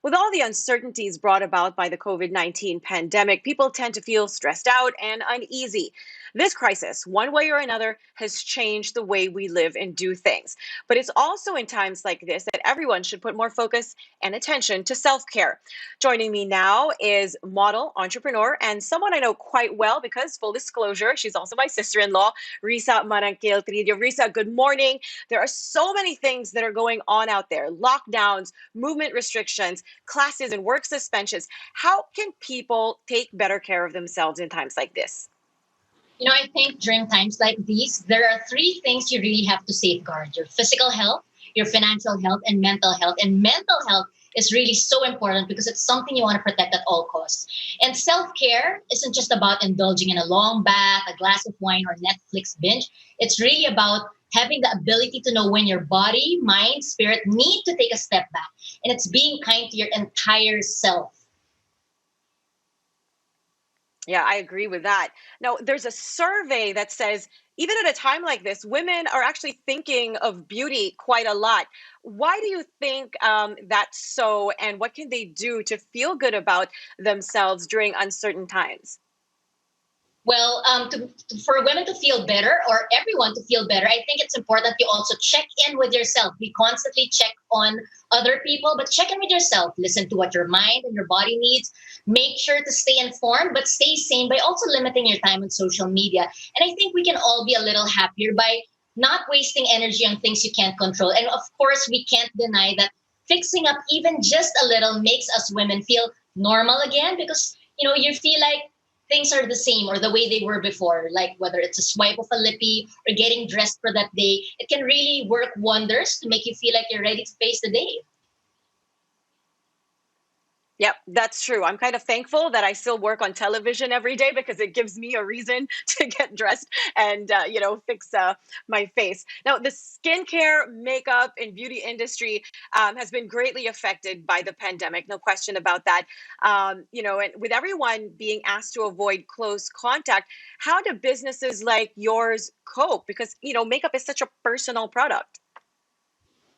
With all the uncertainties brought about by the COVID-19 pandemic, people tend to feel stressed out and uneasy. This crisis, one way or another, has changed the way we live and do things. But it's also in times like this that everyone should put more focus and attention to self care. Joining me now is model, entrepreneur, and someone I know quite well because, full disclosure, she's also my sister in law, Risa Marangkil Trillo. Risa, good morning. There are so many things that are going on out there: lockdowns, movement restrictions, classes and work suspensions. How can people take better care of themselves in times like this? I think during times like these, there are three things you really have to safeguard: your physical health, your financial health, and mental health. And mental health is really so important because it's something you want to protect at all costs. And self care isn't just about indulging in a long bath, a glass of wine, or Netflix binge. It's really about having the ability to know when your body, mind, spirit need to take a step back. And it's being kind to your entire self. Yeah, I agree with that. Now, there's a survey that says even at a time like this, women are actually thinking of beauty quite a lot. Why do you think that's so, and what can they do to feel good about themselves during uncertain times? Well, for women to feel better or everyone to feel better, I think it's important you also check in with yourself. We constantly check on other people, but check in with yourself. Listen to what your mind and your body needs. Make sure to stay informed, but stay sane by also limiting your time on social media. And I think we can all be a little happier by not wasting energy on things you can't control. And of course, we can't deny that fixing up even just a little makes us women feel normal again because you feel like things are the same or the way they were before, like whether it's a swipe of a lippy or getting dressed for that day. It can really work wonders to make you feel like you're ready to face the day. Yep, that's true. I'm kind of thankful that I still work on television every day because it gives me a reason to get dressed and fix my face. Now, the skincare, makeup, and beauty industry has been greatly affected by the pandemic. No question about that. And with everyone being asked to avoid close contact, how do businesses like yours cope? Because makeup is such a personal product.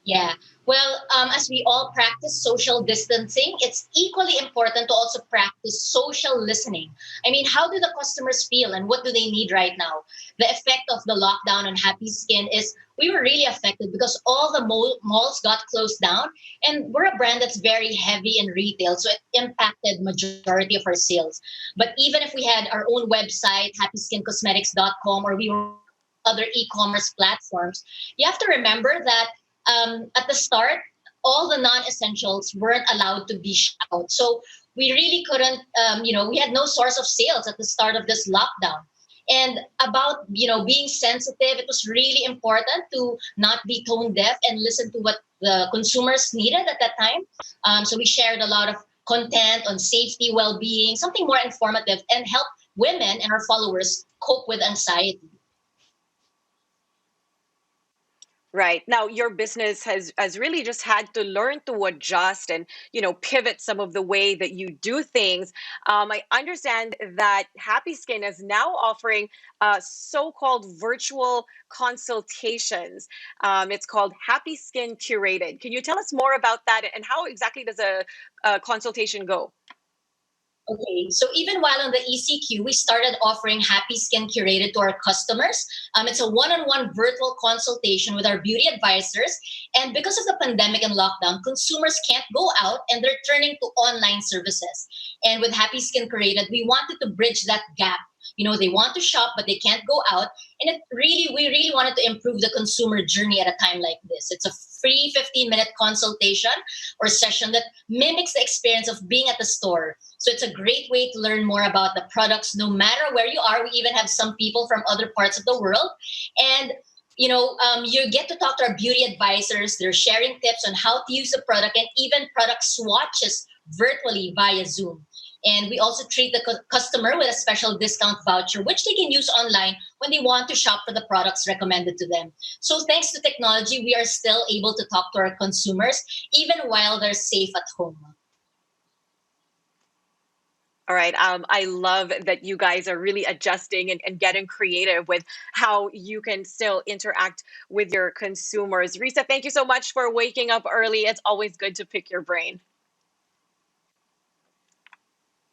Yeah. Well, as we all practice social distancing, it's equally important to also practice social listening. I mean, how do the customers feel and what do they need right now? The effect of the lockdown on Happy Skin is we were really affected because all the malls got closed down, and we're a brand that's very heavy in retail, so it impacted majority of our sales. But even if we had our own website, happyskincosmetics.com, or we were other e-commerce platforms, you have to remember that at the start, all the non-essentials weren't allowed to be out. So we really couldn't, we had no source of sales at the start of this lockdown. And about, being sensitive, it was really important to not be tone deaf and listen to what the consumers needed at that time. So we shared a lot of content on safety, well-being, something more informative and help women and our followers cope with anxiety. Right. Now, your business has really just had to learn to adjust and, pivot some of the way that you do things. I understand that Happy Skin is now offering so-called virtual consultations. It's called Happy Skin Curated. Can you tell us more about that and how exactly does a consultation go? Okay, so even while on the ECQ, we started offering Happy Skin Curated to our customers. It's a one-on-one virtual consultation with our beauty advisors. And because of the pandemic and lockdown, consumers can't go out and they're turning to online services. And with Happy Skin Curated, we wanted to bridge that gap. They want to shop, but they can't go out. And we really wanted to improve the consumer journey at a time like this. It's a free 15-minute consultation or session that mimics the experience of being at the store. So it's a great way to learn more about the products no matter where you are. We even have some people from other parts of the world. And you get to talk to our beauty advisors. They're sharing tips on how to use the product and even product swatches virtually via Zoom. And we also treat the customer with a special discount voucher, which they can use online when they want to shop for the products recommended to them. So thanks to technology, we are still able to talk to our consumers even while they're safe at home. All right. I love that you guys are really adjusting and getting creative with how you can still interact with your consumers. Risa, thank you so much for waking up early. It's always good to pick your brain.